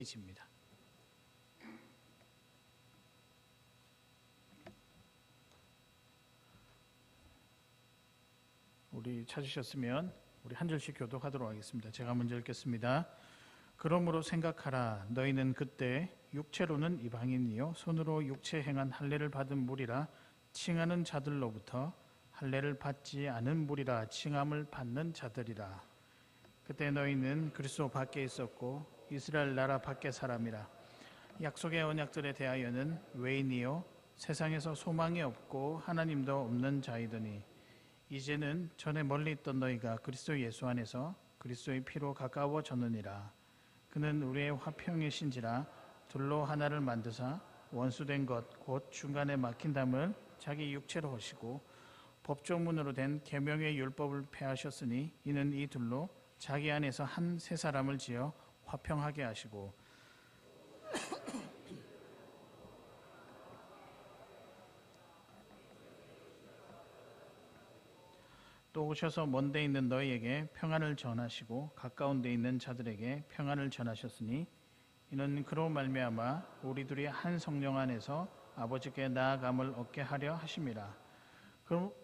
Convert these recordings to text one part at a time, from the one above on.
입니다. 우리 찾으셨으면 우리 한 절씩 교독하도록 하겠습니다. 제가 먼저 읽겠습니다. 그러므로 생각하라. 너희는 그때 육체로는 이방인이요 손으로 육체 행한 할례를 받은 무리라 칭하는 자들로부터 할례를 받지 않은 무리라 칭함을 받는 자들이라. 그때 너희는 그리스도 밖에 있었고 이스라엘 나라 밖의 사람이라. 약속의 언약들에 대하여는 외인이요 세상에서 소망이 없고 하나님도 없는 자이더니 이제는 전에 멀리 있던 너희가 그리스도 예수 안에서 그리스도의 피로 가까워졌느니라. 그는 우리의 화평이신지라 둘로 하나를 만드사 원수된 것 곧 중간에 막힌 담을 자기 육체로 하시고 법조문으로 된 계명의 율법을 폐하셨으니 이는 이 둘로 자기 안에서 한 새 사람을 지어 화평하게 하시고 또 오셔서 먼 데 있는 너희에게 평안을 전하시고 가까운 데 있는 자들에게 평안을 전하셨으니 이는 그로 말미암아 우리 둘이 한 성령 안에서 아버지께 나아감을 얻게 하려 하심이라.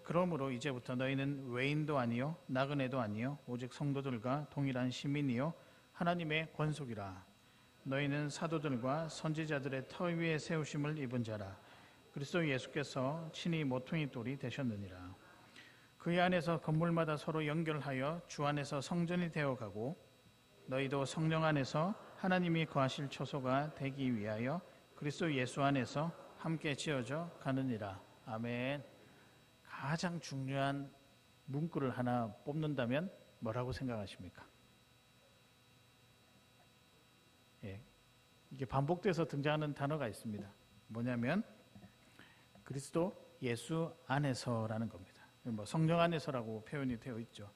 그러므로 이제부터 너희는 외인도 아니요 나그네도 아니요 오직 성도들과 동일한 시민이요 하나님의 권속이라. 너희는 사도들과 선지자들의 터 위에 세우심을 입은 자라. 그리스도 예수께서 친히 모퉁이 돌이 되셨느니라. 그의 안에서 건물마다 서로 연결하여 주 안에서 성전이 되어가고 너희도 성령 안에서 하나님이 거하실 처소가 되기 위하여 그리스도 예수 안에서 함께 지어져 가느니라. 아멘. 가장 중요한 문구를 하나 뽑는다면 뭐라고 생각하십니까? 이게 반복돼서 등장하는 단어가 있습니다. 뭐냐면 그리스도 예수 안에서라는 겁니다. 뭐 성령 안에서라고 표현이 되어 있죠.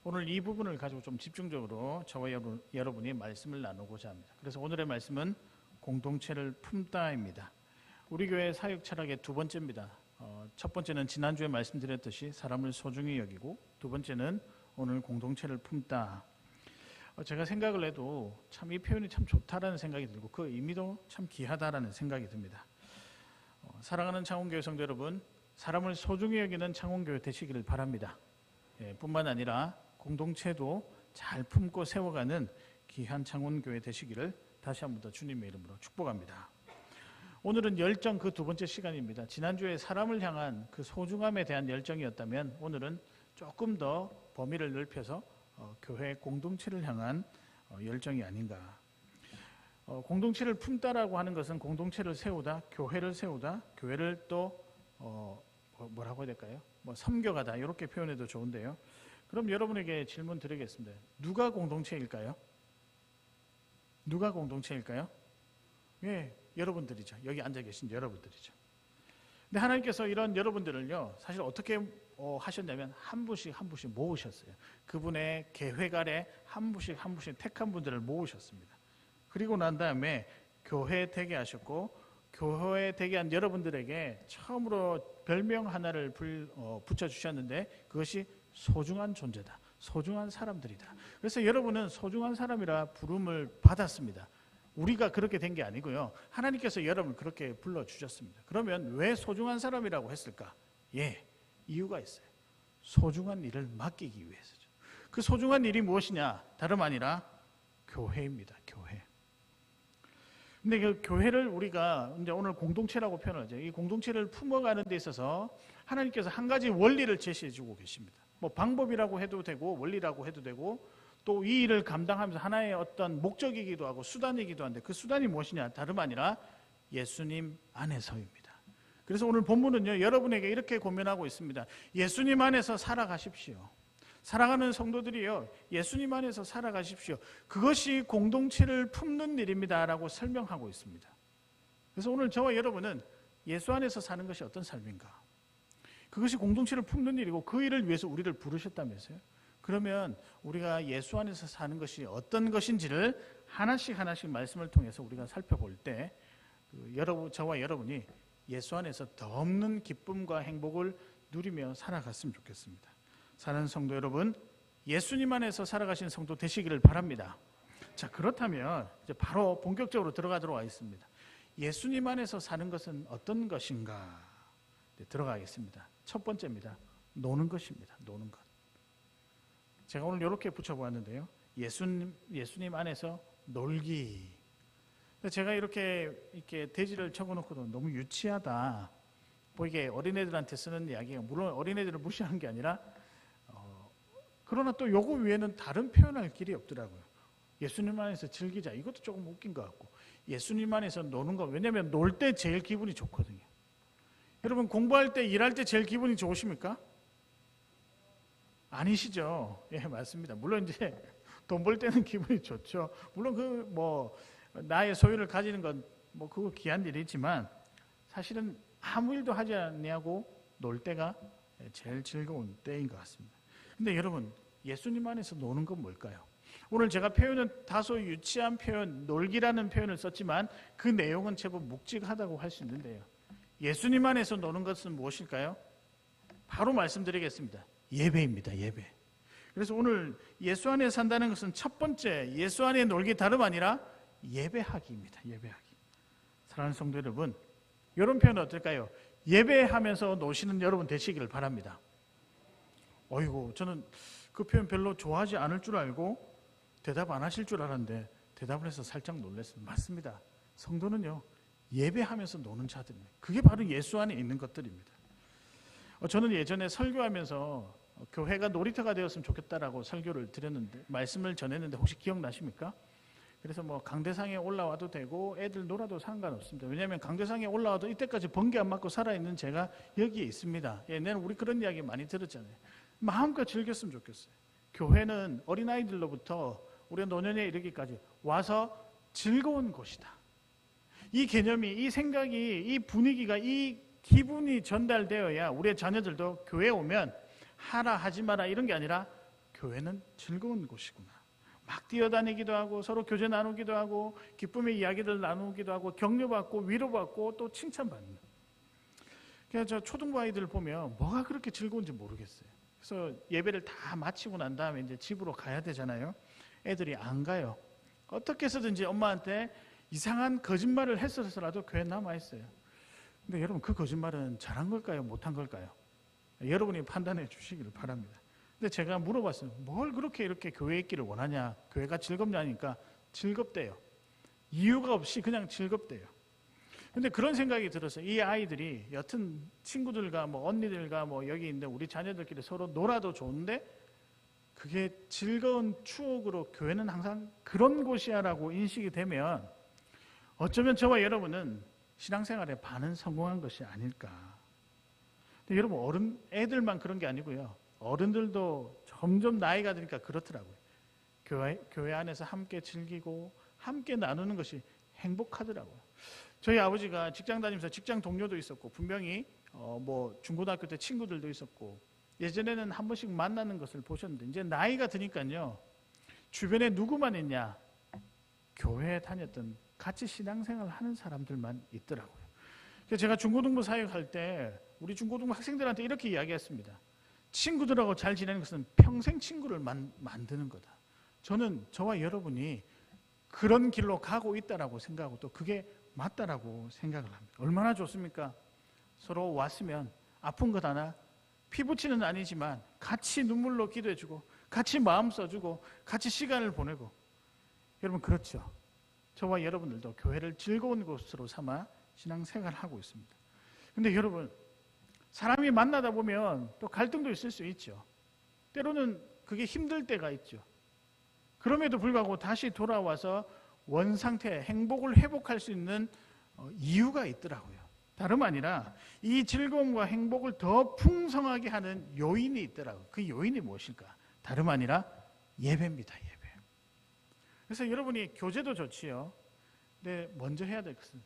오늘 이 부분을 가지고 좀 집중적으로 저와 여러분이 말씀을 나누고자 합니다. 그래서 오늘의 말씀은 공동체를 품다입니다. 우리 교회 사역 철학의 두 번째입니다. 첫 번째는 지난주에 말씀드렸듯이 사람을 소중히 여기고, 두 번째는 오늘 공동체를 품다. 제가 생각을 해도 참 이 표현이 참 좋다라는 생각이 들고 그 의미도 참 귀하다라는 생각이 듭니다. 사랑하는 창원교회 성도 여러분, 사람을 소중히 여기는 창원교회 되시기를 바랍니다. 뿐만 아니라 공동체도 잘 품고 세워가는 귀한 창원교회 되시기를 다시 한 번 더 주님의 이름으로 축복합니다. 오늘은 열정 그 두 번째 시간입니다. 지난주에 사람을 향한 그 소중함에 대한 열정이었다면 오늘은 조금 더 범위를 넓혀서 교회 공동체를 향한 열정이 아닌가. 공동체를 품다라고 하는 것은 공동체를 세우다, 교회를 세우다, 교회를 또 뭐라고 해야 될까요? 섬겨가다 이렇게 표현해도 좋은데요. 그럼 여러분에게 질문 드리겠습니다. 누가 공동체일까요? 누가 공동체일까요? 예, 여러분들이죠. 여기 앉아 계신 여러분들이죠. 근데 하나님께서 이런 여러분들을요, 사실 어떻게 하셨냐면 한 분씩 한 분씩 모으셨어요. 그분의 계획 아래 한 분씩 한 분씩 택한 분들을 모으셨습니다. 그리고 난 다음에 교회 되게 하셨고, 교회 되게 한 여러분들에게 처음으로 별명 하나를 붙여주셨는데 그것이 소중한 존재다, 소중한 사람들이다. 그래서 여러분은 소중한 사람이라 부름을 받았습니다. 우리가 그렇게 된 게 아니고요, 하나님께서 여러분을 그렇게 불러주셨습니다. 그러면 왜 소중한 사람이라고 했을까? 이유가 있어요. 소중한 일을 맡기기 위해서죠. 그 소중한 일이 무엇이냐? 다름 아니라 교회입니다. 교회. 근데 그 교회를 우리가 이제 오늘 공동체라고 표현하죠. 이 공동체를 품어가는 데 있어서 하나님께서 한 가지 원리를 제시해 주고 계십니다. 방법이라고 해도 되고 원리라고 해도 되고, 또 이 일을 감당하면서 하나의 어떤 목적이기도 하고 수단이기도 한데 그 수단이 무엇이냐? 다름 아니라 예수님 안에서입니다. 그래서 오늘 본문은요, 여러분에게 이렇게 고면하고 있습니다. 예수님 안에서 살아가십시오. 사랑하는 성도들이요, 예수님 안에서 살아가십시오. 그것이 공동체를 품는 일입니다 라고 설명하고 있습니다. 그래서 오늘 저와 여러분은 예수 안에서 사는 것이 어떤 삶인가? 그것이 공동체를 품는 일이고 그 일을 위해서 우리를 부르셨다면서요. 그러면 우리가 예수 안에서 사는 것이 어떤 것인지를 하나씩 하나씩 말씀을 통해서 우리가 살펴볼 때 저와 여러분이 예수 안에서 더 없는 기쁨과 행복을 누리며 살아갔으면 좋겠습니다. 사랑하는 성도 여러분, 예수님 안에서 살아가신 성도 되시기를 바랍니다. 자, 그렇다면 이제 바로 본격적으로 들어가도록 하겠습니다. 예수님 안에서 사는 것은 어떤 것인가? 네, 들어가겠습니다. 첫 번째입니다. 노는 것입니다. 노는 것. 제가 오늘 이렇게 붙여보았는데요. 예수님 안에서 놀기. 제가 이렇게 대지를 적어놓고도 너무 유치하다. 뭐 이게 어린애들한테 쓰는 이야기예요. 물론 어린애들을 무시하는 게 아니라 그러나 또 요거 위에는 다른 표현할 길이 없더라고요. 예수님 안에서 즐기자. 이것도 조금 웃긴 것 같고, 예수님 안에서 노는 거. 왜냐하면 놀 때 제일 기분이 좋거든요. 여러분 공부할 때, 일할 때 제일 기분이 좋으십니까? 아니시죠? 예, 맞습니다. 물론 이제 돈 벌 때는 기분이 좋죠. 물론 나의 소유를 가지는 건 그거 귀한 일이지만 사실은 아무 일도 하지 않냐고 놀 때가 제일 즐거운 때인 것 같습니다. 근데 여러분, 예수님 안에서 노는 건 뭘까요? 오늘 제가 표현은 다소 유치한 표현, 놀기라는 표현을 썼지만 그 내용은 제법 묵직하다고 할 수 있는데요. 예수님 안에서 노는 것은 무엇일까요? 바로 말씀드리겠습니다. 예배입니다. 예배. 그래서 오늘 예수 안에 산다는 것은 첫 번째, 예수 안에 놀기 다름 아니라 예배하기입니다. 예배하기. 사랑하는 성도 여러분, 이런 표현 어떨까요? 예배하면서 노시는 여러분 되시기를 바랍니다. 어이구, 저는 그 표현 별로 좋아하지 않을 줄 알고 대답 안 하실 줄 알았는데 대답을 해서 살짝 놀랐습니다. 맞습니다. 성도는요, 예배하면서 노는 자들입니다. 그게 바로 예수 안에 있는 것들입니다. 저는 예전에 설교하면서 교회가 놀이터가 되었으면 좋겠다라고 설교를 드렸는데, 말씀을 전했는데 혹시 기억나십니까? 그래서 강대상에 올라와도 되고 애들 놀아도 상관없습니다. 왜냐하면 강대상에 올라와도 이때까지 번개 안 맞고 살아있는 제가 여기에 있습니다. 옛날에 우리 그런 이야기 많이 들었잖아요. 마음껏 즐겼으면 좋겠어요. 교회는 어린아이들로부터 우리 노년에 이르기까지 와서 즐거운 곳이다. 이 개념이, 이 생각이, 이 분위기가, 이 기분이 전달되어야 우리의 자녀들도 교회에 오면 하라 하지 마라 이런 게 아니라 교회는 즐거운 곳이구나. 막 뛰어다니기도 하고 서로 교제 나누기도 하고 기쁨의 이야기들 나누기도 하고 격려받고 위로받고 또 칭찬받는. 그래서 저 초등부 아이들 보면 뭐가 그렇게 즐거운지 모르겠어요. 그래서 예배를 다 마치고 난 다음에 이제 집으로 가야 되잖아요. 애들이 안 가요. 어떻게 해서든지 엄마한테 이상한 거짓말을 했어서라도 교회에 남아있어요. 근데 여러분, 그 거짓말은 잘한 걸까요? 못한 걸까요? 여러분이 판단해 주시기를 바랍니다. 근데 제가 물어봤어요. 뭘 그렇게 이렇게 교회에 있기를 원하냐? 교회가 즐겁냐니까 즐겁대요. 이유가 없이 그냥 즐겁대요. 근데 그런 생각이 들었어요. 이 아이들이 여튼 친구들과 언니들과 여기 있는데 우리 자녀들끼리 서로 놀아도 좋은데 그게 즐거운 추억으로 교회는 항상 그런 곳이야라고 인식이 되면 어쩌면 저와 여러분은 신앙생활에 반은 성공한 것이 아닐까. 근데 여러분, 애들만 그런 게 아니고요. 어른들도 점점 나이가 드니까 그렇더라고요. 교회 안에서 함께 즐기고 함께 나누는 것이 행복하더라고요. 저희 아버지가 직장 다니면서 직장 동료도 있었고 분명히 중고등학교 때 친구들도 있었고 예전에는 한 번씩 만나는 것을 보셨는데 이제 나이가 드니까요. 주변에 누구만 있냐? 교회에 다녔던 같이 신앙생활을 하는 사람들만 있더라고요. 그래서 제가 중고등부 사역할 때 우리 중고등부 학생들한테 이렇게 이야기했습니다. 친구들하고 잘 지내는 것은 평생 친구를 만드는 거다. 저는 저와 여러분이 그런 길로 가고 있다라고 생각하고 또 그게 맞다라고 생각을 합니다. 얼마나 좋습니까? 서로 왔으면 아픈 것 하나 피부치는 아니지만 같이 눈물로 기도해주고 같이 마음 써주고 같이 시간을 보내고. 여러분, 그렇죠? 저와 여러분들도 교회를 즐거운 곳으로 삼아 신앙생활을 하고 있습니다. 근데 여러분, 사람이 만나다 보면 또 갈등도 있을 수 있죠. 때로는 그게 힘들 때가 있죠. 그럼에도 불구하고 다시 돌아와서 원상태, 행복을 회복할 수 있는 이유가 있더라고요. 다름 아니라 이 즐거움과 행복을 더 풍성하게 하는 요인이 있더라고요. 그 요인이 무엇일까? 다름 아니라 예배입니다. 예배. 그래서 여러분이 교제도 좋지요. 근데 먼저 해야 될 것은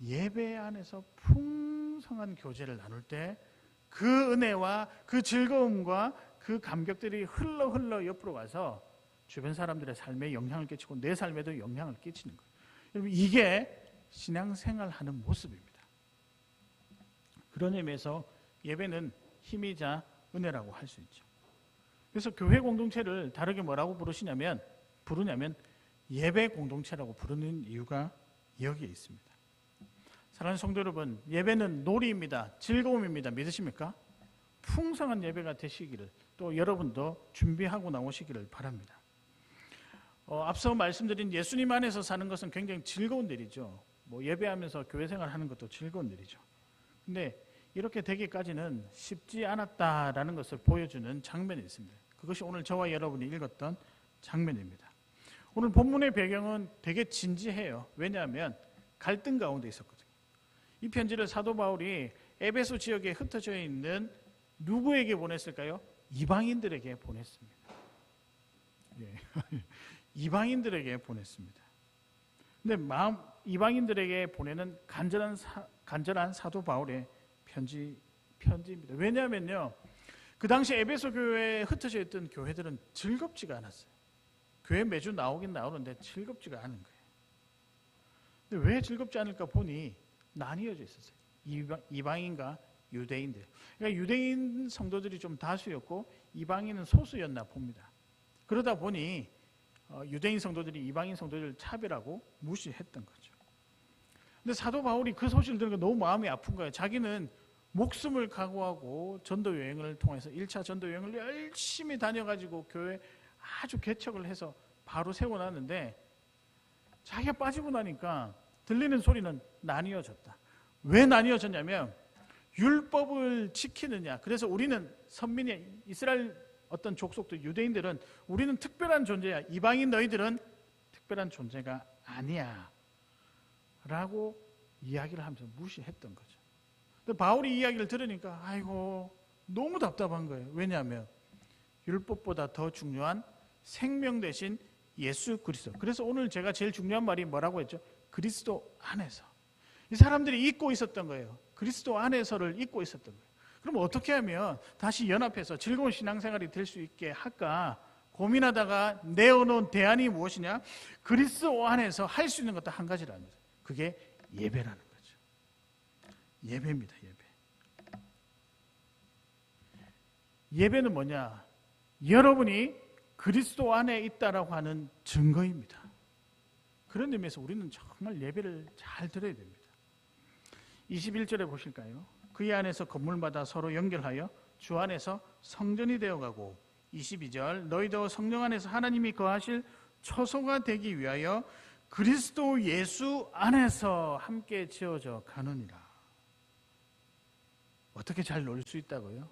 예배 안에서 풍성한 교제를 나눌 때 그 은혜와 그 즐거움과 그 감격들이 흘러 옆으로 가서 주변 사람들의 삶에 영향을 끼치고 내 삶에도 영향을 끼치는 거예요. 여러분, 이게 신앙생활하는 모습입니다. 그런 의미에서 예배는 힘이자 은혜라고 할 수 있죠. 그래서 교회 공동체를 다르게 뭐라고 부르냐면 예배 공동체라고 부르는 이유가 여기에 있습니다. 사랑하는 성도 여러분, 예배는 놀이입니다. 즐거움입니다. 믿으십니까? 풍성한 예배가 되시기를 또 여러분도 준비하고 나오시기를 바랍니다. 앞서 말씀드린 예수님 안에서 사는 것은 굉장히 즐거운 일이죠. 예배하면서 교회 생활하는 것도 즐거운 일이죠. 근데 이렇게 되기까지는 쉽지 않았다라는 것을 보여주는 장면이 있습니다. 그것이 오늘 저와 여러분이 읽었던 장면입니다. 오늘 본문의 배경은 되게 진지해요. 왜냐하면 갈등 가운데 있었거든요. 이 편지를 사도 바울이 에베소 지역에 흩어져 있는 누구에게 보냈을까요? 이방인들에게 보냈습니다. 예. 이방인들에게 보냈습니다. 근데 이방인들에게 보내는 간절한 사도 바울의 편지입니다. 왜냐하면요, 그 당시 에베소 교회에 흩어져 있던 교회들은 즐겁지가 않았어요. 교회 매주 나오긴 나오는데 즐겁지가 않은 거예요. 근데 왜 즐겁지 않을까 보니 나뉘어져 있었어요. 이방인과 유대인들. 그러니까 유대인 성도들이 좀 다수였고 이방인은 소수였나 봅니다. 그러다 보니 유대인 성도들이 이방인 성도들을 차별하고 무시했던 거죠. 근데 사도 바울이 그 소식을 들으니까 너무 마음이 아픈 거예요. 자기는 목숨을 각오하고 전도 여행을 통해서 1차 전도 여행을 열심히 다녀가지고 교회 아주 개척을 해서 바로 세워놨는데 자기가 빠지고 나니까 들리는 소리는 나뉘어졌다. 왜 나뉘어졌냐면 율법을 지키느냐. 그래서 우리는 선민이 이스라엘 어떤 족속들 유대인들은 우리는 특별한 존재야. 이방인 너희들은 특별한 존재가 아니야. 라고 이야기를 하면서 무시했던 거죠. 근데 바울이 이 이야기를 들으니까 아이고 너무 답답한 거예요. 왜냐하면 율법보다 더 중요한 생명 대신 예수 그리스도. 그래서 오늘 제가 제일 중요한 말이 뭐라고 했죠? 그리스도 안에서. 이 사람들이 잊고 있었던 거예요. 그리스도 안에서를 잊고 있었던 거예요. 그럼 어떻게 하면 다시 연합해서 즐거운 신앙생활이 될 수 있게 할까 고민하다가 내어놓은 대안이 무엇이냐? 그리스도 안에서 할 수 있는 것도 한 가지라는 거죠. 그게 예배라는 거죠. 예배입니다. 예배. 예배는 뭐냐? 여러분이 그리스도 안에 있다라고 하는 증거입니다. 그런 의미에서 우리는 정말 예배를 잘 드려야 됩니다. 21절에 보실까요? 그의 안에서 건물마다 서로 연결하여 주 안에서 성전이 되어가고 22절 너희도 성령 안에서 하나님이 거하실 처소가 되기 위하여 그리스도 예수 안에서 함께 지어져 가느니라. 어떻게 잘 놀 수 있다고요?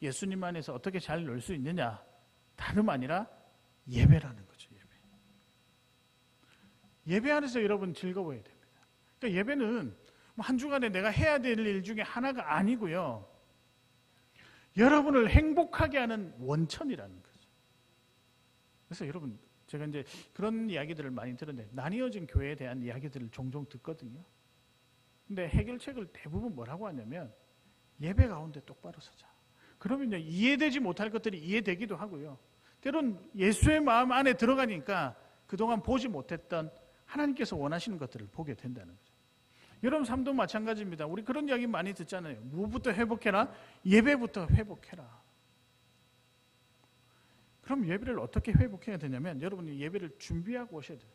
예수님 안에서 어떻게 잘 놀 수 있느냐? 다름 아니라 예배라는 거죠. 예배 안에서 여러분 즐거워야 됩니다. 그러니까 예배는 한 주간에 내가 해야 될 일 중에 하나가 아니고요. 여러분을 행복하게 하는 원천이라는 거죠. 그래서 여러분 제가 이제 그런 이야기들을 많이 들었는데 나뉘어진 교회에 대한 이야기들을 종종 듣거든요. 근데 해결책을 대부분 뭐라고 하냐면 예배 가운데 똑바로 서자. 그러면 이해되지 못할 것들이 이해되기도 하고요. 때론 예수의 마음 안에 들어가니까 그동안 보지 못했던 하나님께서 원하시는 것들을 보게 된다는 거죠. 여러분 삶도 마찬가지입니다. 우리 그런 이야기 많이 듣잖아요. 무부터 회복해라? 예배부터 회복해라. 그럼 예배를 어떻게 회복해야 되냐면 여러분이 예배를 준비하고 오셔야 돼요.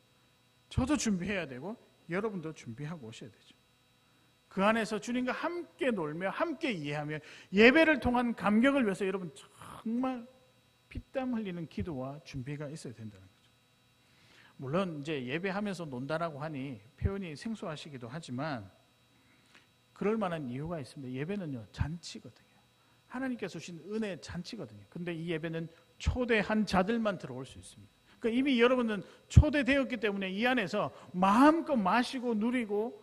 저도 준비해야 되고 여러분도 준비하고 오셔야 되죠. 그 안에서 주님과 함께 놀며 함께 이해하며 예배를 통한 감격을 위해서 여러분 정말 피땀 흘리는 기도와 준비가 있어야 된다는 거죠. 물론 이제 예배하면서 논다라고 하니 표현이 생소하시기도 하지만 그럴 만한 이유가 있습니다. 예배는요 잔치거든요. 하나님께서 주신 은혜의 잔치거든요. 근데 이 예배는 초대한 자들만 들어올 수 있습니다. 그러니까 이미 여러분은 초대되었기 때문에 이 안에서 마음껏 마시고 누리고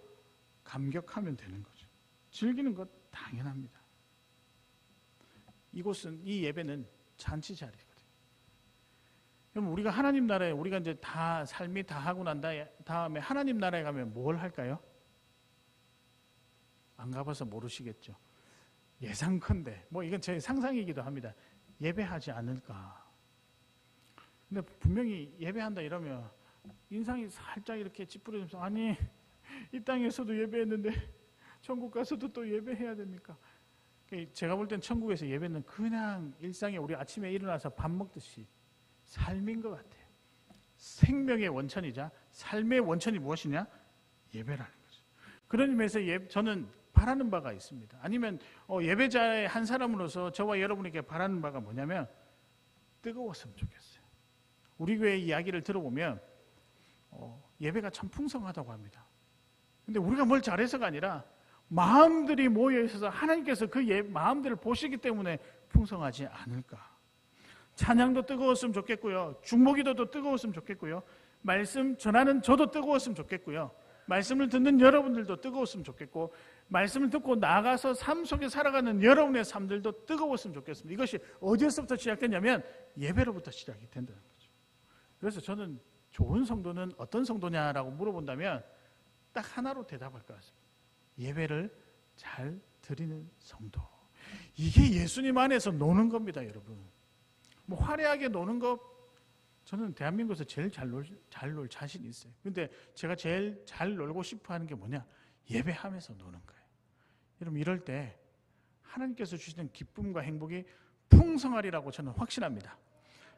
감격하면 되는 거죠. 즐기는 것 당연합니다. 이곳은 이 예배는 잔치 자리거든요. 그럼 우리가 하나님 나라에 우리가 이제 다 삶이 다 하고 난 다음에 하나님 나라에 가면 뭘 할까요? 안 가봐서 모르시겠죠. 예상컨대 이건 제 상상이기도 합니다. 예배하지 않을까. 근데 분명히 예배한다 이러면 인상이 살짝 이렇게 찌푸려지면서 아니 이 땅에서도 예배했는데 천국 가서도 또 예배해야 됩니까? 제가 볼 땐 천국에서 예배는 그냥 일상에 우리 아침에 일어나서 밥 먹듯이 삶인 것 같아요. 생명의 원천이자 삶의 원천이 무엇이냐? 예배라는 거죠. 그런 의미에서 저는 바라는 바가 있습니다. 아니면 예배자의 한 사람으로서 저와 여러분에게 바라는 바가 뭐냐면 뜨거웠으면 좋겠어요. 우리 교회 이야기를 들어보면 예배가 참 풍성하다고 합니다. 근데 우리가 뭘 잘해서가 아니라 마음들이 모여 있어서 하나님께서 그 마음들을 보시기 때문에 풍성하지 않을까. 찬양도 뜨거웠으면 좋겠고요. 중보기도도 뜨거웠으면 좋겠고요. 말씀 전하는 저도 뜨거웠으면 좋겠고요. 말씀을 듣는 여러분들도 뜨거웠으면 좋겠고, 말씀을 듣고 나가서 삶 속에 살아가는 여러분의 삶들도 뜨거웠으면 좋겠습니다. 이것이 어디서부터 시작됐냐면 예배로부터 시작이 된다는 거죠. 그래서 저는 좋은 성도는 어떤 성도냐라고 물어본다면 딱 하나로 대답할 것 같습니다. 예배를 잘 드리는 성도. 이게 예수님 안에서 노는 겁니다, 여러분. 뭐 화려하게 노는 거 저는 대한민국에서 제일 잘 놀 자신이 있어요. 근데 제가 제일 잘 놀고 싶어 하는 게 뭐냐? 예배하면서 노는 거예요. 여러분, 이럴 때 하나님께서 주시는 기쁨과 행복이 풍성하리라고 저는 확신합니다.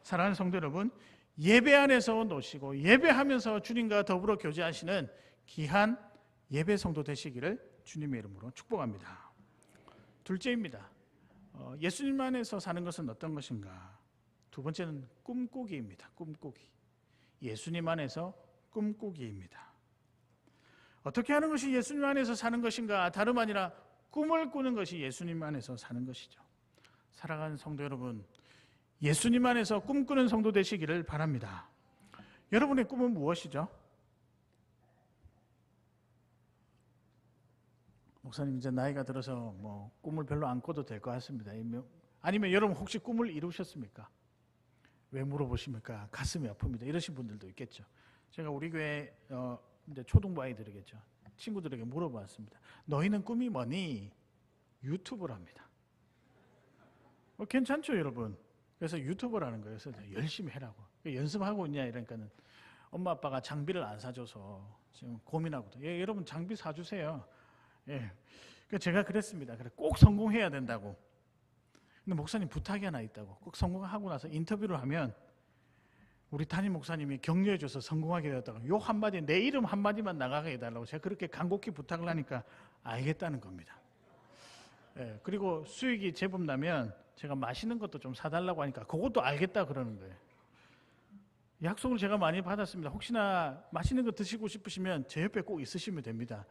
사랑하는 성도 여러분, 예배 안에서 노시고 예배하면서 주님과 더불어 교제하시는 귀한 예배 성도 되시기를 주님의 이름으로 축복합니다. 둘째입니다. 예수님 안에서 사는 것은 어떤 것인가? 두 번째는 꿈꾸기입니다. 꿈꾸기. 예수님 안에서 꿈꾸기입니다. 어떻게 하는 것이 예수님 안에서 사는 것인가? 다름 아니라 꿈을 꾸는 것이 예수님 안에서 사는 것이죠. 사랑하는 성도 여러분, 예수님 안에서 꿈꾸는 성도 되시기를 바랍니다. 여러분의 꿈은 무엇이죠? 목사님, 이제 나이가 들어서 뭐 꿈을 별로 안 꿔도 될 것 같습니다. 아니면 여러분 혹시 꿈을 이루셨습니까? 왜 물어보십니까? 가슴이 아픕니다. 이러신 분들도 있겠죠. 제가 우리 교회 이제 초등부 아이들이겠죠. 친구들에게 물어봤습니다. 너희는 꿈이 뭐니? 유튜브를 합니다. 괜찮죠, 여러분? 그래서 유튜브를 하는 거예요. 그래서 열심히 해라고. 연습하고 있냐 이러니까는 엄마 아빠가 장비를 안 사줘서 지금 고민하거든요. 예, 여러분 장비 사주세요. 예. 제가 그랬습니다. 그래, 꼭 성공해야 된다고. 근데 목사님 부탁이 하나 있다고. 꼭 성공하고 나서 인터뷰를 하면 우리 담임 목사님이 격려해줘서 성공하게 되었다고. 요 한마디, 내 이름 한마디만 나가게 해달라고 제가 그렇게 간곡히 부탁을 하니까 알겠다는 겁니다. 예, 그리고 수익이 제법 나면 제가 맛있는 것도 좀 사달라고 하니까 그것도 알겠다 그러는 거예요. 약속을 제가 많이 받았습니다. 혹시나 맛있는 거 드시고 싶으시면 제 옆에 꼭 있으시면 됩니다.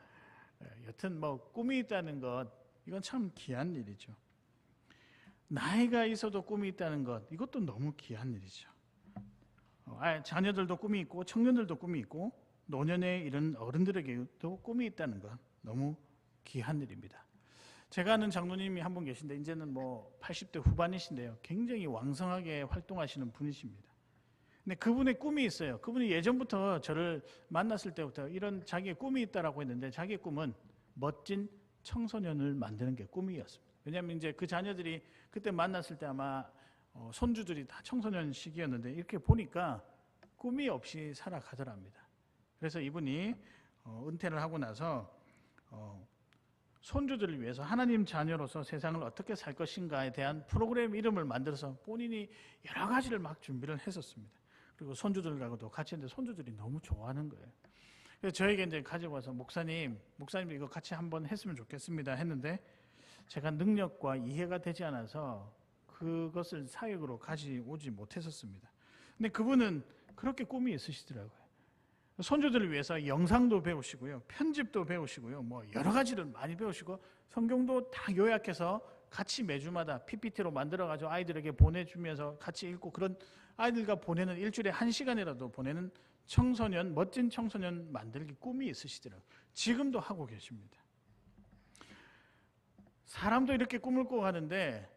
예, 여튼 뭐 꿈이 있다는 것, 이건 참 귀한 일이죠. 나이가 있어도 꿈이 있다는 것, 이것도 너무 귀한 일이죠. 자녀들도 꿈이 있고 청년들도 꿈이 있고 노년에 이른 어른들에게도 꿈이 있다는 것, 너무 귀한 일입니다. 제가 아는 장로님이 한 분 계신데 이제는 뭐 80대 후반이신데요. 굉장히 왕성하게 활동하시는 분이십니다. 근데 그분의 꿈이 있어요. 그분이 예전부터 저를 만났을 때부터 이런 자기의 꿈이 있다라고 했는데 자기의 꿈은 멋진 청소년을 만드는 게 꿈이었습니다. 왜냐하면 이제 그 자녀들이 그때 만났을 때 아마 손주들이 다 청소년 시기였는데 이렇게 보니까 꿈이 없이 살아가더랍니다. 그래서 이분이 은퇴를 하고 나서 손주들을 위해서 하나님 자녀로서 세상을 어떻게 살 것인가에 대한 프로그램 이름을 만들어서 본인이 여러 가지를 막 준비를 했었습니다. 그리고 손주들하고도 같이 했는데 손주들이 너무 좋아하는 거예요. 그래서 저에게 이제 가지고 와서 목사님 이거 같이 한번 했으면 좋겠습니다 했는데 제가 능력과 이해가 되지 않아서 그것을 사역으로 가져오지 못했었습니다. 근데 그분은 그렇게 꿈이 있으시더라고요. 손주들을 위해서 영상도 배우시고요, 편집도 배우시고요, 뭐 여러 가지를 많이 배우시고 성경도 다 요약해서 같이 매주마다 PPT로 만들어가지고 아이들에게 보내주면서 같이 읽고 그런 아이들과 보내는 일주일에 1시간이라도 보내는 멋진 청소년 만들기 꿈이 있으시더라고요. 지금도 하고 계십니다. 사람도 이렇게 꿈을 꾸고 하는데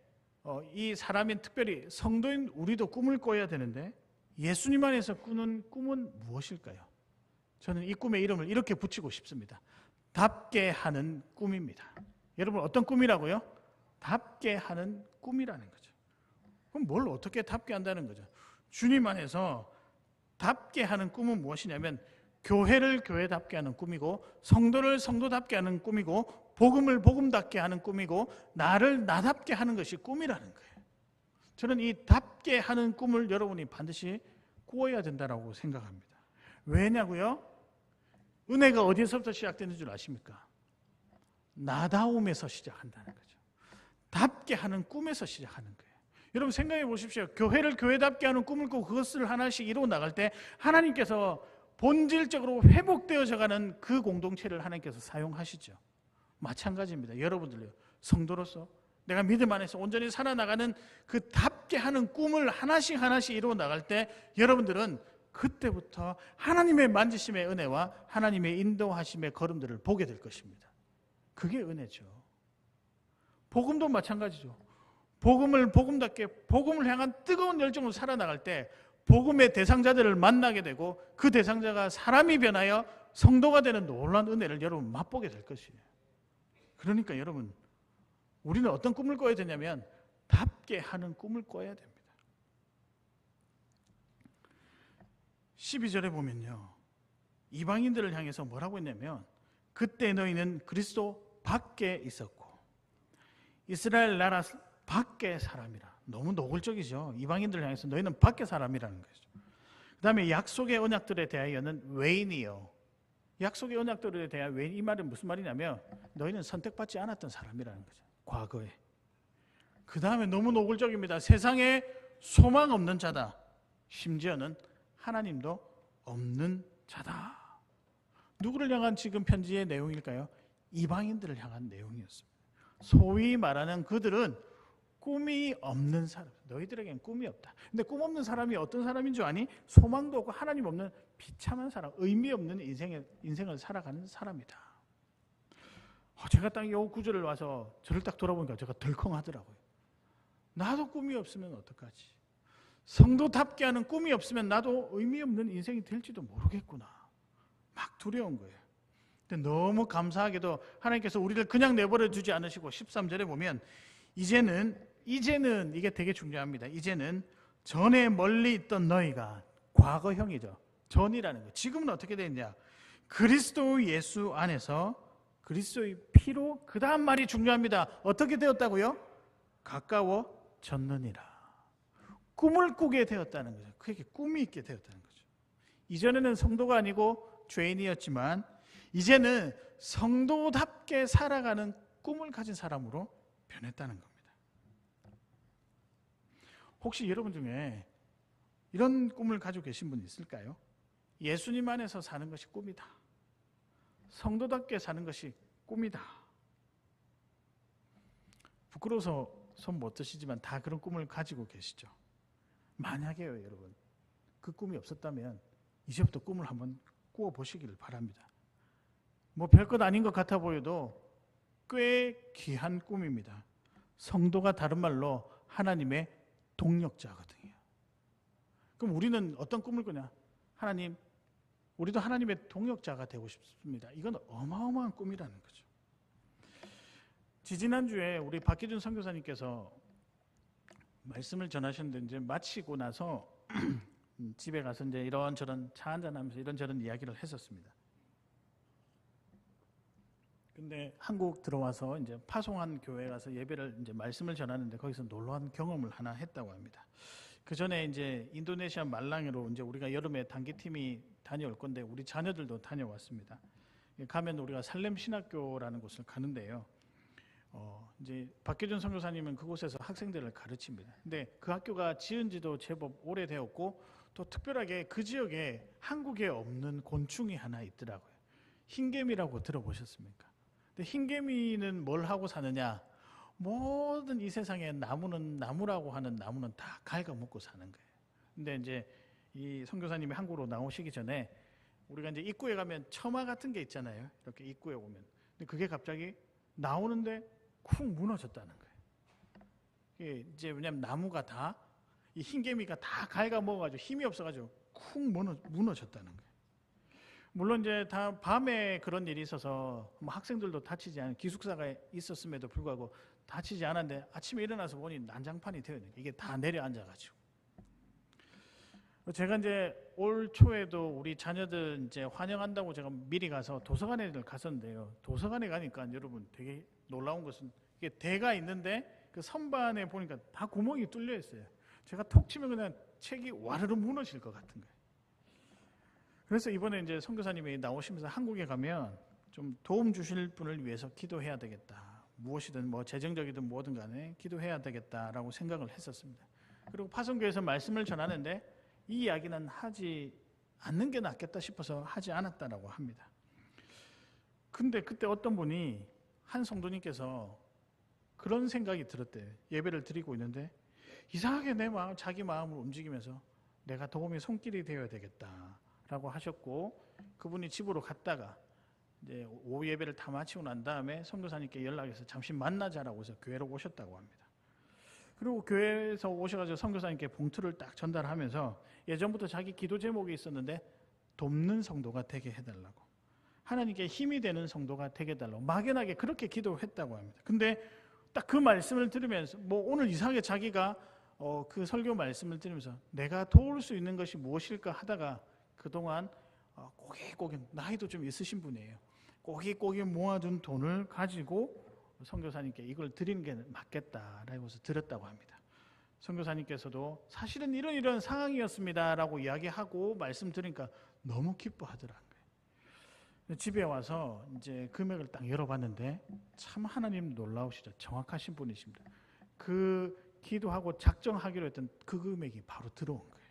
이 사람인 특별히 성도인 우리도 꿈을 꿔야 되는데 예수님 안에서 꾸는 꿈은 무엇일까요? 저는 이 꿈의 이름을 이렇게 붙이고 싶습니다. 답게 하는 꿈입니다. 여러분 어떤 꿈이라고요? 답게 하는 꿈이라는 거죠. 그럼 뭘 어떻게 답게 한다는 거죠? 주님 안에서 답게 하는 꿈은 무엇이냐면 교회를 교회답게 하는 꿈이고 성도를 성도답게 하는 꿈이고 복음을 복음답게 하는 꿈이고 나를 나답게 하는 것이 꿈이라는 거예요. 저는 이 답게 하는 꿈을 여러분이 반드시 꾸어야 된다라고 생각합니다. 왜냐고요? 은혜가 어디서부터 시작되는 줄 아십니까? 나다움에서 시작한다는 거죠. 답게 하는 꿈에서 시작하는 거예요. 여러분 생각해 보십시오. 교회를 교회답게 하는 꿈을 꾸고 그것을 하나씩 이루어 나갈 때 하나님께서 본질적으로 회복되어져가는 그 공동체를 하나님께서 사용하시죠. 마찬가지입니다. 여러분들요, 성도로서 내가 믿음 안에서 온전히 살아나가는 그 답게 하는 꿈을 하나씩 이루어 나갈 때 여러분들은 그때부터 하나님의 만지심의 은혜와 하나님의 인도하심의 걸음들을 보게 될 것입니다. 그게 은혜죠. 복음도 마찬가지죠. 복음답게 복음을 향한 뜨거운 열정으로 살아나갈 때 복음의 대상자들을 만나게 되고 그 대상자가 사람이 변하여 성도가 되는 놀라운 은혜를 여러분 맛보게 될 것이에요. 그러니까 여러분, 우리는 어떤 꿈을 꿔야 되냐면 답게 하는 꿈을 꿔야 됩니다. 12절에 보면요, 이방인들을 향해서 뭐라고 했냐면 그때 너희는 그리스도 밖에 있었고 이스라엘 나라 밖의 사람이라. 너무 노골적이죠. 이방인들을 향해서 너희는 밖의 사람이라는 거죠. 그 다음에 약속의 언약들에 대하여는 외인이요. 약속의 언약들에 대한 외인, 이 말은 무슨 말이냐면 너희는 선택받지 않았던 사람이라는 거죠. 과거에. 그 다음에 너무 노골적입니다. 세상에 소망 없는 자다. 심지어는 하나님도 없는 자다. 누구를 향한 지금 편지의 내용일까요? 이방인들을 향한 내용이었습니다. 소위 말하는 그들은 꿈이 없는 사람. 너희들에겐 꿈이 없다. 근데 꿈 없는 사람이 어떤 사람인 줄 아니? 소망도 없고 하나님 없는 비참한 사람, 의미 없는 인생을 살아가는 사람이다. 제가 딱 이 구절을 와서 저를 딱 돌아보니까 제가 덜컹하더라고요. 나도 꿈이 없으면 어떡하지? 성도답게 하는 꿈이 없으면 나도 의미 없는 인생이 될지도 모르겠구나. 막 두려운 거예요. 근데 너무 감사하게도 하나님께서 우리를 그냥 내버려 두지 않으시고 13절에 보면 이제는 이게 되게 중요합니다. 이제는 전에 멀리 있던 너희가, 과거형이죠. 전이라는 거. 지금은 어떻게 되느냐? 그리스도 예수 안에서 그리스도의 피로, 그 다음 말이 중요합니다. 어떻게 되었다고요? 가까워졌느니라. 꿈을 꾸게 되었다는 거죠. 그에게 꿈이 있게 되었다는 거죠. 이전에는 성도가 아니고 죄인이었지만 이제는 성도답게 살아가는 꿈을 가진 사람으로 변했다는 겁니다. 혹시 여러분 중에 이런 꿈을 가지고 계신 분 있을까요? 예수님 안에서 사는 것이 꿈이다. 성도답게 사는 것이 꿈이다. 부끄러워서 손 못 드시지만 다 그런 꿈을 가지고 계시죠. 만약에요, 여러분, 그 꿈이 없었다면 이제부터 꿈을 한번 꾸어보시기를 바랍니다. 뭐 별것 아닌 것 같아 보여도 꽤 귀한 꿈입니다. 성도가 다른 말로 하나님의 동력자거든요. 그럼 우리는 어떤 꿈을 꾸냐? 하나님, 우리도 하나님의 동력자가 되고 싶습니다. 이건 어마어마한 꿈이라는 거죠. 지지난주에 우리 박기준 선교사님께서 말씀을 전하셨는데 이제 마치고 나서 집에 가서 이제 이런저런 차 한잔하면서 이런저런 이야기를 했었습니다. 근데 한국 들어와서 이제 파송한 교회에 가서 예배를 이제 말씀을 전하는데 거기서 놀라운 경험을 하나 했다고 합니다. 그 전에 이제 인도네시아 말랑으로 이제 우리가 여름에 단기팀이 다녀올 건데 우리 자녀들도 다녀왔습니다. 가면 우리가 살렘 신학교라는 곳을 가는데요. 이제 박규준 선교사님은 그곳에서 학생들을 가르칩니다. 근데 그 학교가 지은 지도 제법 오래되었고 또 특별하게 그 지역에 한국에 없는 곤충이 하나 있더라고요. 흰개미라고 들어보셨습니까? 근데 흰개미는 뭘 하고 사느냐? 모든 이 세상에 나무라고 하는 나무는 다 갉아먹고 사는 거예요. 근데 이제 이 선교사님이 한국으로 나오시기 전에 우리가 이제 입구에 가면 처마 같은 게 있잖아요. 이렇게 입구에 오면. 근데 그게 갑자기 나오는데 쿵 무너졌다는 거예요. 이게 이제 왜냐면 나무가 다 이 흰개미가 다 갉아먹어가지고 힘이 없어가지고 쿵 무너졌다는 거예요. 물론 이제 다 밤에 그런 일이 있어서 뭐 학생들도 다치지 않은 기숙사가 있었음에도 불구하고 다치지 않았는데 아침에 일어나서 보니 난장판이 되어 있는 거예요. 이게 다 내려앉아가지고. 제가 이제 올 초에도 우리 자녀들 이제 환영한다고 제가 미리 가서 도서관에 갔었는데요. 도서관에 가니까 여러분 되게 놀라운 것은 이게 대가 있는데 그 선반에 보니까 다 구멍이 뚫려 있어요. 제가 톡 치면 그냥 책이 와르르 무너질 것 같은 거예요. 그래서 이번에 이제 선교사님이 나오시면서 한국에 가면 좀 도움 주실 분을 위해서 기도해야 되겠다. 무엇이든 뭐 재정적이든 뭐든 간에 기도해야 되겠다라고 생각을 했었습니다. 그리고 파송교회에서 말씀을 전하는데 이 이야기는 하지 않는 게 낫겠다 싶어서 하지 않았다라고 합니다. 근데 그때 어떤 분이 한 성도님께서 그런 생각이 들었대요. 예배를 드리고 있는데 이상하게 내 마음, 자기 마음을 움직이면서 내가 도움의 손길이 되어야 되겠다라고 하셨고, 그분이 집으로 갔다가 이제 오후 예배를 다 마치고 난 다음에 선교사님께 연락해서 잠시 만나자라고 해서 교회로 오셨다고 합니다. 그리고 교회에서 오셔가지고 선교사님께 봉투를 딱 전달하면서 예전부터 자기 기도 제목이 있었는데 돕는 성도가 되게 해달라고, 하나님께 힘이 되는 성도가 되게 해달라고 막연하게 그렇게 기도했다고 합니다. 근데 딱 그 말씀을 들으면서 뭐 오늘 이상하게 자기가 그 설교 말씀을 들으면서 내가 도울 수 있는 것이 무엇일까 하다가 그동안 꼬깃꼬깃, 나이도 좀 있으신 분이에요. 꼬깃꼬깃 모아둔 돈을 가지고 선교사님께 이걸 드리는 게 맞겠다라고 해서 드렸다고 합니다. 선교사님께서도 사실은 이런 상황이었습니다라고 이야기하고 말씀드리니까 너무 기뻐하더라고요. 집에 와서 이제 금액을 딱 열어봤는데 참 하나님 놀라우시죠. 정확하신 분이십니다. 그 기도하고 작정하기로 했던 그 금액이 바로 들어온 거예요.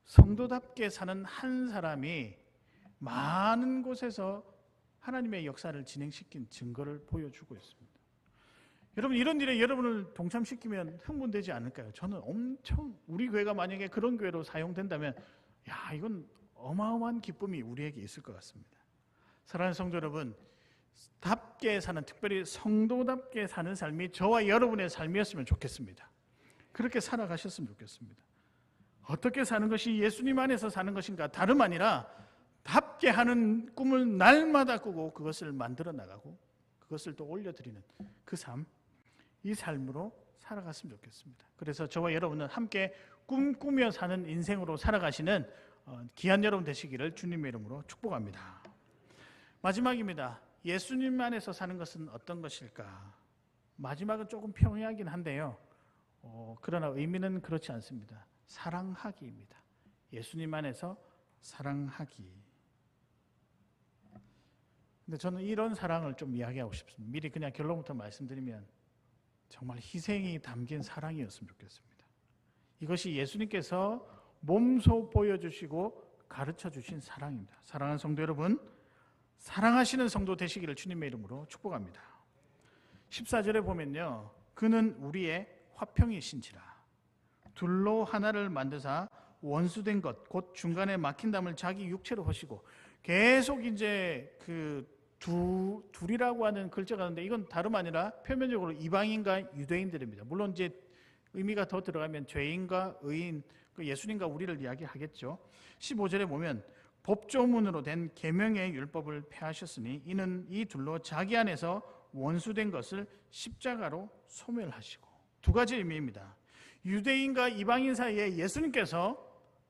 성도답게 사는 한 사람이 많은 곳에서 하나님의 역사를 진행시킨 증거를 보여주고 있습니다. 여러분, 이런 일에 여러분을 동참시키면 흥분되지 않을까요? 저는 엄청, 우리 교회가 만약에 그런 교회로 사용된다면 이건 어마어마한 기쁨이 우리에게 있을 것 같습니다. 사랑하는 성도 여러분, 답게 사는, 특별히 성도답게 사는 삶이 저와 여러분의 삶이었으면 좋겠습니다. 그렇게 살아가셨으면 좋겠습니다. 어떻게 사는 것이 예수님 안에서 사는 것인가? 다름 아니라 답게 하는 꿈을 날마다 꾸고 그것을 만들어 나가고 그것을 또 올려드리는 그 삶, 이 삶으로 살아갔으면 좋겠습니다. 그래서 저와 여러분은 함께 꿈꾸며 사는 인생으로 살아가시는 귀한 여러분 되시기를 주님의 이름으로 축복합니다. 마지막입니다. 예수님 안에서 사는 것은 어떤 것일까? 마지막은 조금 평이하긴 한데요. 그러나 의미는 그렇지 않습니다. 사랑하기입니다. 예수님 안에서 사랑하기. 근데 저는 이런 사랑을 좀 이야기하고 싶습니다. 미리 그냥 결론부터 말씀드리면 정말 희생이 담긴 사랑이었으면 좋겠습니다. 이것이 예수님께서 몸소 보여주시고 가르쳐 주신 사랑입니다. 사랑하는 성도 여러분, 사랑하시는 성도 되시기를 주님의 이름으로 축복합니다. 14절에 보면요, 그는 우리의 화평이신지라 둘로 하나를 만드사 원수된 것 곧 중간에 막힌 담을 자기 육체로 하시고, 계속 이제 그 둘이라고 하는 글자가 있는데 이건 다름 아니라 표면적으로 이방인과 유대인들입니다. 물론 이제 의미가 더 들어가면 죄인과 의인, 예수님과 우리를 이야기하겠죠. 15절에 보면 법조문으로 된 계명의 율법을 폐하셨으니 이는 이 둘로 자기 안에서 원수된 것을 십자가로 소멸하시고. 두 가지 의미입니다. 유대인과 이방인 사이에 예수님께서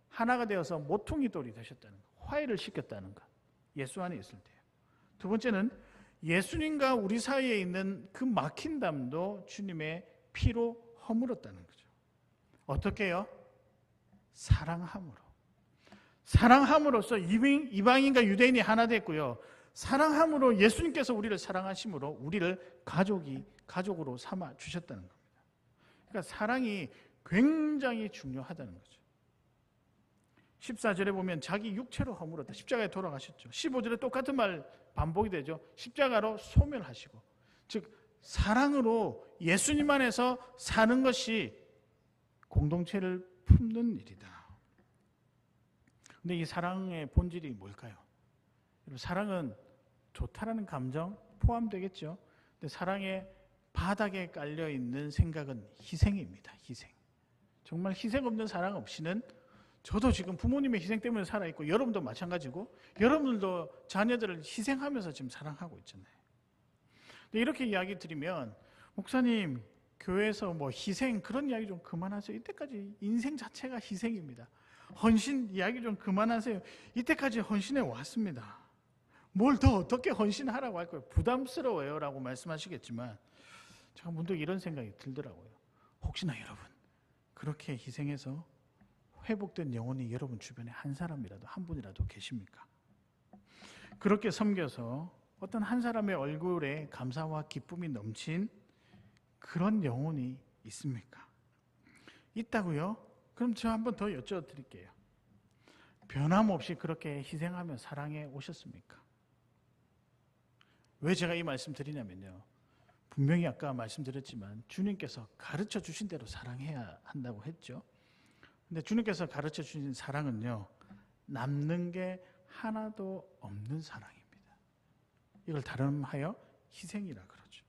하나가 되어서 모퉁이 돌이 되셨다는 것, 화해를 시켰다는 것, 예수 안에 있을 때요. 두 번째는 예수님과 우리 사이에 있는 그 막힌 담도 주님의 피로 허물었다는 거죠. 어떻게 해요? 사랑함으로. 사랑함으로써 이방인과 유대인이 하나 됐고요. 사랑함으로 예수님께서 우리를 사랑하심으로 우리를 가족으로 삼아 주셨다는 겁니다. 그러니까 사랑이 굉장히 중요하다는 거죠. 14절에 보면 자기 육체로 허물었다. 십자가에 돌아가셨죠. 15절에 똑같은 말 반복이 되죠. 십자가로 소멸하시고. 즉 사랑으로 예수님 안에서 사는 것이 공동체를 품는 일이다. 근데 이 사랑의 본질이 뭘까요? 사랑은 좋다라는 감정 포함되겠죠. 근데 사랑의 바닥에 깔려 있는 생각은 희생입니다. 희생. 정말 희생 없는 사랑 없이는, 저도 지금 부모님의 희생 때문에 살아있고 여러분도 마찬가지고 여러분들도 자녀들을 희생하면서 지금 사랑하고 있잖아요. 근데 이렇게 이야기 드리면 목사님 교회에서 뭐 희생 그런 이야기 좀 그만하세요. 이때까지 인생 자체가 희생입니다. 헌신 이야기 좀 그만하세요. 이때까지 헌신해 왔습니다. 뭘 더 어떻게 헌신하라고 할 거예요? 부담스러워요 라고 말씀하시겠지만 제가 문득 이런 생각이 들더라고요. 혹시나 여러분 그렇게 희생해서 회복된 영혼이 여러분 주변에 한 사람이라도, 한 분이라도 계십니까? 그렇게 섬겨서 어떤 한 사람의 얼굴에 감사와 기쁨이 넘친 그런 영혼이 있습니까? 있다고요? 그럼 저 한 번 더 여쭤드릴게요. 변함없이 그렇게 희생하며 사랑해 오셨습니까? 왜 제가 이 말씀 드리냐면요, 분명히 아까 말씀드렸지만 주님께서 가르쳐 주신 대로 사랑해야 한다고 했죠. 근데 주님께서 가르쳐 주신 사랑은요, 남는 게 하나도 없는 사랑입니다. 이걸 다름하여 희생이라 그러죠.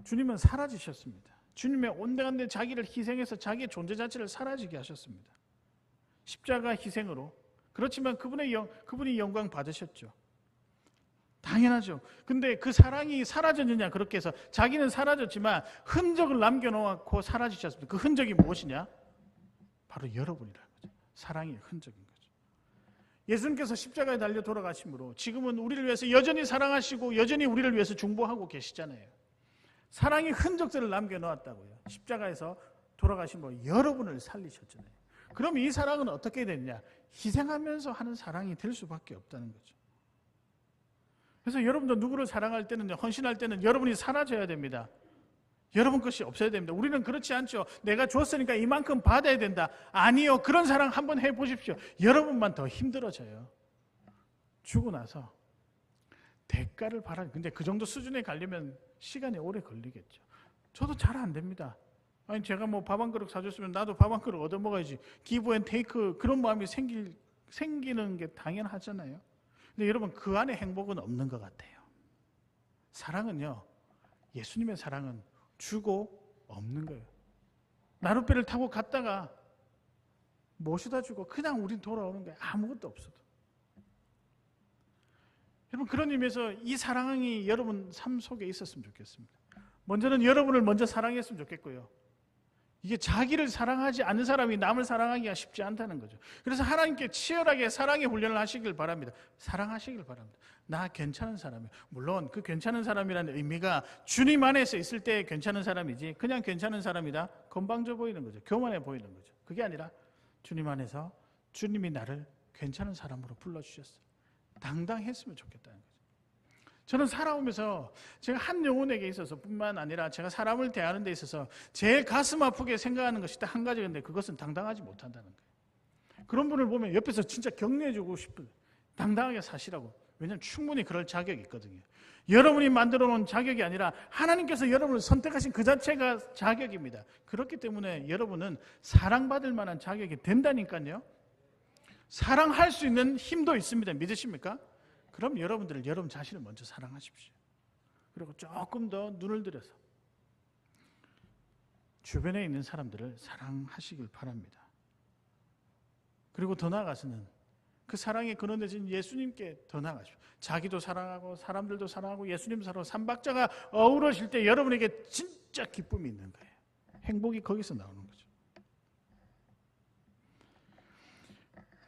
주님은 사라지셨습니다. 주님의 온데간데 자기를 희생해서 자기의 존재 자체를 사라지게 하셨습니다. 십자가 희생으로. 그렇지만 그분이 영광 받으셨죠. 당연하죠. 근데 그 사랑이 사라졌느냐, 그렇게 해서 자기는 사라졌지만 흔적을 남겨놓고 사라지셨습니다. 그 흔적이 무엇이냐? 바로 여러분이라는 거죠. 사랑의 흔적인 거죠. 예수님께서 십자가에 달려 돌아가심으로 지금은 우리를 위해서 여전히 사랑하시고 여전히 우리를 위해서 중보하고 계시잖아요. 사랑의 흔적들을 남겨놓았다고요. 십자가에서 돌아가심으로 여러분을 살리셨잖아요. 그럼 이 사랑은 어떻게 되느냐? 희생하면서 하는 사랑이 될 수밖에 없다는 거죠. 그래서 여러분도 누구를 사랑할 때는, 헌신할 때는 여러분이 사라져야 됩니다. 여러분 것이 없어야 됩니다. 우리는 그렇지 않죠. 내가 줬으니까 이만큼 받아야 된다. 아니요. 그런 사랑 한번 해보십시오. 여러분만 더 힘들어져요. 주고 나서 대가를 바라. 근데 그 정도 수준에 가려면 시간이 오래 걸리겠죠. 저도 잘 안 됩니다. 아니, 제가 뭐 밥 한 그릇 사줬으면 나도 밥 한 그릇 얻어먹어야지. 기브 앤 테이크, 그런 마음이 생기는 게 당연하잖아요. 근데 여러분, 그 안에 행복은 없는 것 같아요. 사랑은요, 예수님의 사랑은 주고 없는 거예요. 나룻배를 타고 갔다가 모셔다 주고 그냥 우린 돌아오는 거예요. 아무것도 없어도. 여러분, 그런 의미에서 이 사랑이 여러분 삶 속에 있었으면 좋겠습니다. 먼저는 여러분을 먼저 사랑했으면 좋겠고요. 이게 자기를 사랑하지 않는 사람이 남을 사랑하기가 쉽지 않다는 거죠. 그래서 하나님께 치열하게 사랑의 훈련을 하시길 바랍니다. 사랑하시길 바랍니다. 나 괜찮은 사람이에요. 물론 그 괜찮은 사람이라는 의미가 주님 안에서 있을 때 괜찮은 사람이지, 그냥 괜찮은 사람이다 건방져 보이는 거죠. 교만해 보이는 거죠. 그게 아니라 주님 안에서 주님이 나를 괜찮은 사람으로 불러주셨어요. 당당했으면 좋겠다는 거죠. 저는 살아오면서 제가 한 영혼에게 있어서 뿐만 아니라 제가 사람을 대하는 데 있어서 제일 가슴 아프게 생각하는 것이 딱 한 가지인데, 그것은 당당하지 못한다는 거예요. 그런 분을 보면 옆에서 진짜 격려해주고 싶어요. 당당하게 사시라고. 왜냐하면 충분히 그럴 자격이 있거든요. 여러분이 만들어 놓은 자격이 아니라 하나님께서 여러분을 선택하신 그 자체가 자격입니다. 그렇기 때문에 여러분은 사랑받을 만한 자격이 된다니까요. 사랑할 수 있는 힘도 있습니다. 믿으십니까? 그럼 여러분들은 여러분 자신을 먼저 사랑하십시오. 그리고 조금 더 눈을 들여서 주변에 있는 사람들을 사랑하시길 바랍니다. 그리고 더 나아가서는 그 사랑에 근원되신 예수님께 더 나아가십시오. 자기도 사랑하고 사람들도 사랑하고 예수님 사랑하고 삼박자가 어우러질 때 여러분에게 진짜 기쁨이 있는 거예요. 행복이 거기서 나오는 거죠.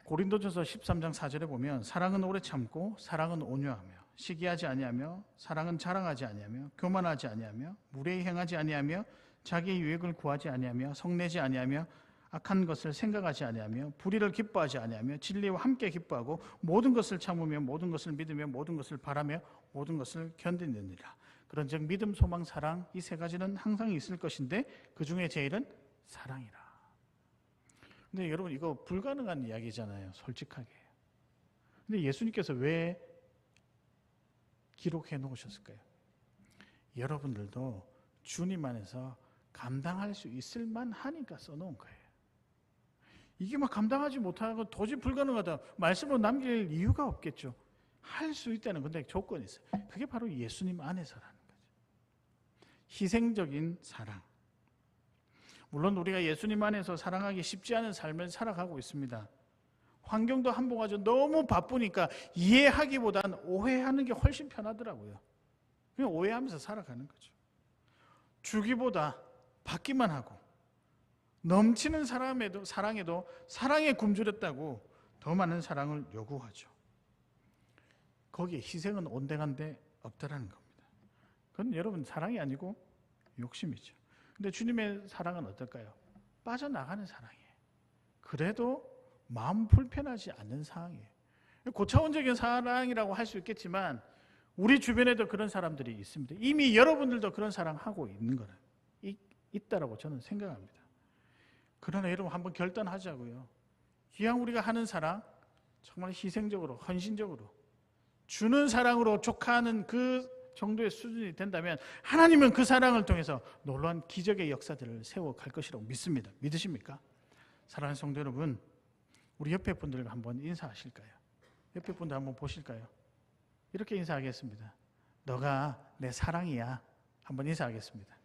고린도전서 13장 4절에 보면 사랑은 오래 참고 사랑은 온유하며 시기하지 아니하며 사랑은 자랑하지 아니하며 교만하지 아니하며 무례히 행하지 아니하며 자기의 유익을 구하지 아니하며 성내지 아니하며 악한 것을 생각하지 아니하며 불의를 기뻐하지 아니하며 진리와 함께 기뻐하고 모든 것을 참으며 모든 것을 믿으며 모든 것을 바라며 모든 것을 견디느니라. 그런즉 믿음, 소망, 사랑, 이 세 가지는 항상 있을 것인데 그 중에 제일은 사랑이라. 근데 여러분, 이거 불가능한 이야기잖아요, 솔직하게. 근데 예수님께서 왜 기록해 놓으셨을까요? 여러분들도 주님 안에서 감당할 수 있을 만하니까 써놓은 거예요. 이게 막 감당하지 못하고 도저히 불가능하다, 말씀으로 남길 이유가 없겠죠. 할 수 있다는 건데 조건이 있어요. 그게 바로 예수님 안에서라는 거죠. 희생적인 사랑. 물론 우리가 예수님 안에서 사랑하기 쉽지 않은 삶을 살아가고 있습니다. 환경도 한복하죠. 너무 바쁘니까 이해하기보단 오해하는 게 훨씬 편하더라고요. 그냥 오해하면서 살아가는 거죠. 주기보다 받기만 하고 넘치는 사랑에도 사랑에 굶주렸다고 더 많은 사랑을 요구하죠. 거기에 희생은 온데간데 없다라는 겁니다. 그건 여러분 사랑이 아니고 욕심이죠. 근데 주님의 사랑은 어떨까요? 빠져나가는 사랑이에요. 그래도 마음 불편하지 않는 사랑이에요. 고차원적인 사랑이라고 할 수 있겠지만 우리 주변에도 그런 사람들이 있습니다. 이미 여러분들도 그런 사랑하고 있는 거는 있다라고 저는 생각합니다. 그러나 여러분 한번 결단하자고요. 기왕 우리가 하는 사랑 정말 희생적으로 헌신적으로 주는 사랑으로 족하는 그 정도의 수준이 된다면 하나님은 그 사랑을 통해서 놀라운 기적의 역사들을 세워갈 것이라고 믿습니다. 믿으십니까? 사랑하는 성도 여러분, 우리 옆에 분들과 한번 인사하실까요? 옆에 분들 한번 보실까요? 이렇게 인사하겠습니다. 너가 내 사랑이야. 한번 인사하겠습니다.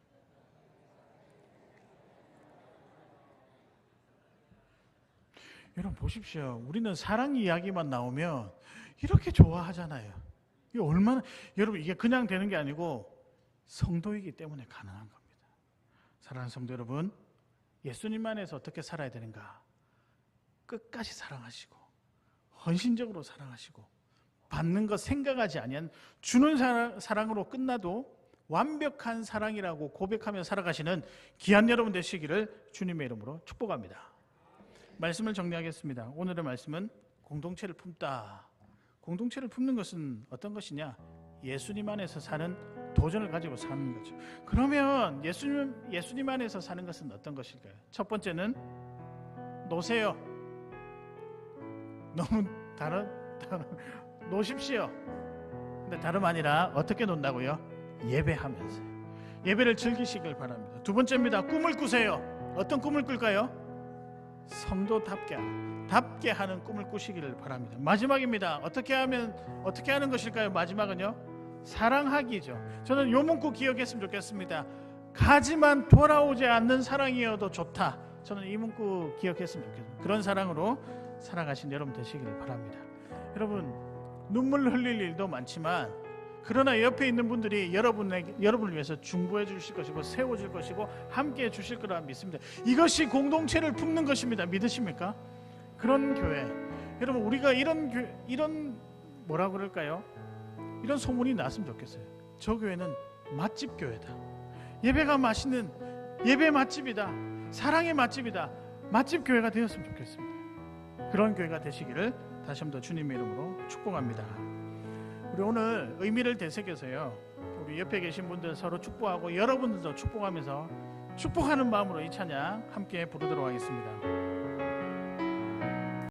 여러분 보십시오. 우리는 사랑 이야기만 나오면 이렇게 좋아하잖아요. 이게 얼마나, 여러분 이게 그냥 되는 게 아니고 성도이기 때문에 가능한 겁니다. 사랑하는 성도 여러분, 예수님 안에서 어떻게 살아야 되는가? 끝까지 사랑하시고 헌신적으로 사랑하시고 받는 것 생각하지 아니한 주는 사랑으로 끝나도 완벽한 사랑이라고 고백하며 살아가시는 귀한 여러분 되시기를 주님의 이름으로 축복합니다. 말씀을 정리하겠습니다. 오늘의 말씀은 공동체를 품다. 공동체를 품는 것은 어떤 것이냐? 예수님 안에서 사는 도전을 가지고 사는 거죠. 그러면 예수님 안에서 사는 것은 어떤 것일까요? 첫 번째는 노세요. 너무 노십시오. 근데 다름 아니라 어떻게 논다고요? 예배하면서. 예배를 즐기시길 바랍니다. 두 번째입니다. 꿈을 꾸세요. 어떤 꿈을 꿀까요? 성도답게 하는 꿈을 꾸시기를 바랍니다. 마지막입니다. 어떻게 하는 것일까요? 마지막은요, 사랑하기죠. 저는 요 문구 기억했으면 좋겠습니다. 가지만 돌아오지 않는 사랑이어도 좋다. 저는 이 문구 기억했으면 좋겠습니다. 그런 사랑으로 살아가신 여러분 되시기를 바랍니다. 여러분, 눈물 흘릴 일도 많지만 그러나 옆에 있는 분들이 여러분을 위해서 중보해 주실 것이고 세워줄 것이고 함께해 주실 거라 믿습니다. 이것이 공동체를 품는 것입니다. 믿으십니까? 그런 교회, 여러분 우리가 이런 뭐라 그럴까요? 이런 소문이 났으면 좋겠어요. 저 교회는 맛집 교회다. 예배가 맛있는 예배 맛집이다. 사랑의 맛집이다. 맛집 교회가 되었으면 좋겠습니다. 그런 교회가 되시기를 다시 한번 더 주님의 이름으로 축복합니다. 우리 오늘 의미를 되새겨서요, 우리 옆에 계신 분들 서로 축복하고 여러분들도 축복하면서 축복하는 마음으로 이 찬양 함께 부르도록 하겠습니다.